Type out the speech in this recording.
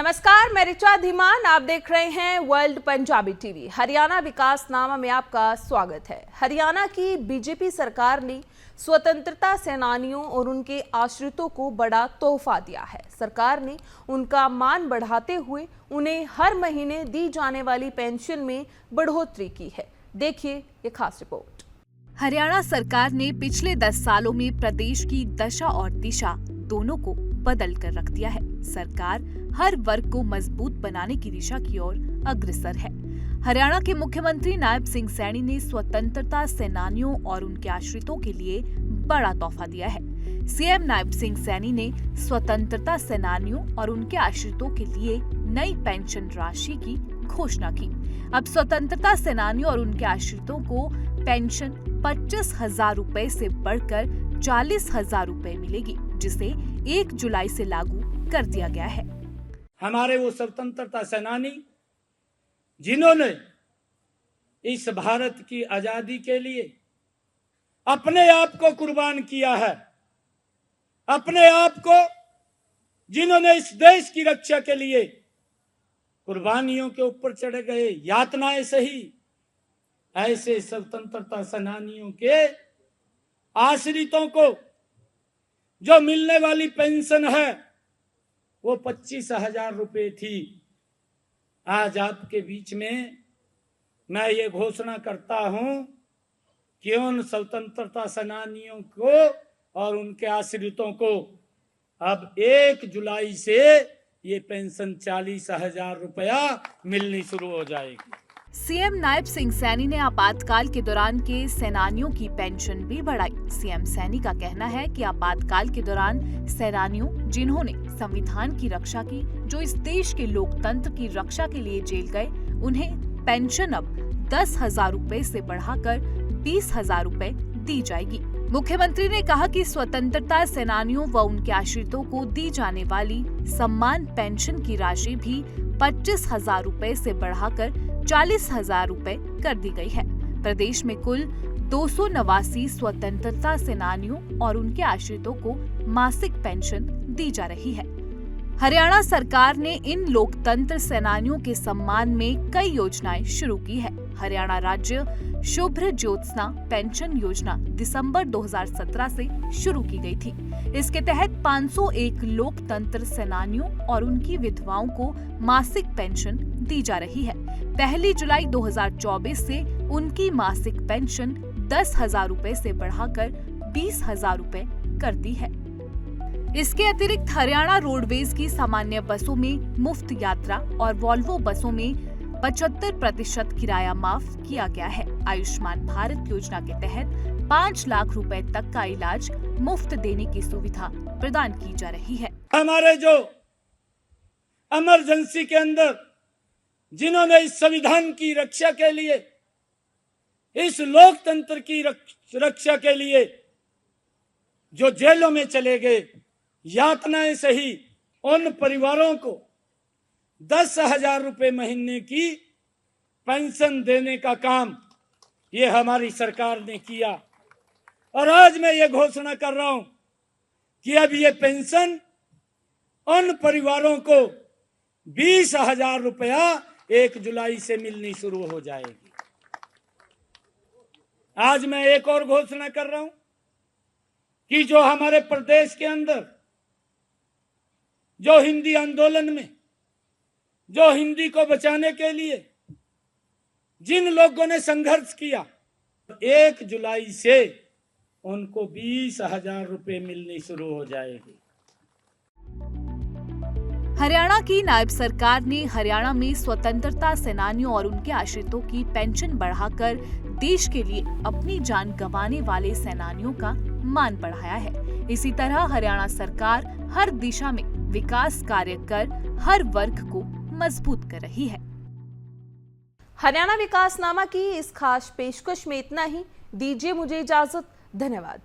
नमस्कार, मैं ऋचा धीमान। आप देख रहे हैं वर्ल्ड पंजाबी टीवी। हरियाणा विकासनामा में आपका स्वागत है। हरियाणा की बीजेपी सरकार ने स्वतंत्रता सेनानियों और उनके आश्रितों को बड़ा तोहफा दिया है। सरकार ने उनका मान बढ़ाते हुए उन्हें हर महीने दी जाने वाली पेंशन में बढ़ोतरी की है। देखिए ये खास रिपोर्ट। हरियाणा सरकार ने पिछले 10 सालों में प्रदेश की दशा और दिशा दोनों को बदल कर रख दिया है। सरकार हर वर्ग को मजबूत बनाने की दिशा की ओर अग्रसर है। हरियाणा के मुख्यमंत्री नायब सिंह सैनी ने स्वतंत्रता सेनानियों और उनके आश्रितों के लिए बड़ा तोहफा दिया है। सीएम नायब सिंह सैनी ने स्वतंत्रता सेनानियों और उनके आश्रितों के लिए नई पेंशन राशि की घोषणा की। अब स्वतंत्रता सेनानियों और उनके आश्रितों को पेंशन 25,000 रुपए से बढ़कर 40,000 रुपए मिलेगी, जिसे 1 जुलाई से लागू कर दिया गया है। हमारे वो स्वतंत्रता सेनानी जिन्होंने इस भारत की आजादी के लिए अपने आप को कुर्बान किया है, अपने आप को जिन्होंने इस देश की रक्षा के लिए कुर्बानियों के ऊपर चढ़े गए, यातनाएं सही, ऐसे स्वतंत्रता सेनानियों के आश्रितों को जो मिलने वाली पेंशन है वो 25,000 रुपए थी। आज आपके बीच में मैं ये घोषणा करता हूं कि उन स्वतंत्रता सेनानियों को और उनके आश्रितों को अब 1 जुलाई से ये पेंशन 40,000 रुपया मिलनी शुरू हो जाएगी। सीएम नायब सिंह सैनी ने आपातकाल के दौरान के सेनानियों की पेंशन भी बढ़ाई। सीएम सैनी का कहना है कि आपातकाल के दौरान सेनानियों जिन्होंने संविधान की रक्षा की, जो इस देश के लोकतंत्र की रक्षा के लिए जेल गए, उन्हें पेंशन अब 10,000 रुपए से बढ़ाकर 20,000 रुपए दी जाएगी। मुख्यमंत्री ने कहा कि स्वतंत्रता सेनानियों व उनके आश्रितों को दी जाने वाली सम्मान पेंशन की राशि भी 25,000 रुपए से बढ़ाकर 40,000 रुपए कर दी गई है। प्रदेश में कुल 289 स्वतंत्रता सेनानियों और उनके आश्रितों को मासिक पेंशन दी जा रही है। हरियाणा सरकार ने इन लोकतंत्र सेनानियों के सम्मान में कई योजनाएं शुरू की है। हरियाणा राज्य शुभ्र ज्योत्सना पेंशन योजना दिसंबर 2017 से शुरू की गई थी। इसके तहत 501 लोकतंत्र सेनानियों और उनकी विधवाओं को मासिक पेंशन दी जा रही है। 1 जुलाई 2024 से उनकी मासिक पेंशन 10,000 रुपए से बढ़ाकर 20,000 रुपए कर दी है। इसके अतिरिक्त हरियाणा रोडवेज की सामान्य बसों में मुफ्त यात्रा और वॉल्वो बसों में 75% किराया माफ किया गया है। आयुष्मान भारत योजना के तहत 5 लाख रुपए तक का इलाज मुफ्त देने की सुविधा प्रदान की जा रही है। हमारे जो इमरजेंसी के अंदर जिन्होंने इस संविधान की रक्षा के लिए, इस लोकतंत्र की रक्षा के लिए जो जेलों में चले गए, यातनाएं सही, उन परिवारों को 10,000 रुपए महीने की पेंशन देने का काम ये हमारी सरकार ने किया। और आज मैं ये घोषणा कर रहा हूं कि अब ये पेंशन उन परिवारों को 20,000 रुपया 1 जुलाई से मिलनी शुरू हो जाएगी। आज मैं एक और घोषणा कर रहा हूं कि जो हमारे प्रदेश के अंदर जो हिंदी आंदोलन में, जो हिंदी को बचाने के लिए जिन लोगों ने संघर्ष किया, 1 जुलाई से उनको 20,000 रुपए मिलनी शुरू हो जाएगी। हरियाणा की नायब सरकार ने हरियाणा में स्वतंत्रता सेनानियों और उनके आश्रितों की पेंशन बढ़ाकर देश के लिए अपनी जान गंवाने वाले सेनानियों का मान बढ़ाया है। इसी तरह हरियाणा सरकार हर दिशा में विकास कार्य कर हर वर्ग को मजबूत कर रही है। हरियाणा विकासनामा की इस खास पेशकश में इतना ही। दीजिए मुझे इजाजत। धन्यवाद।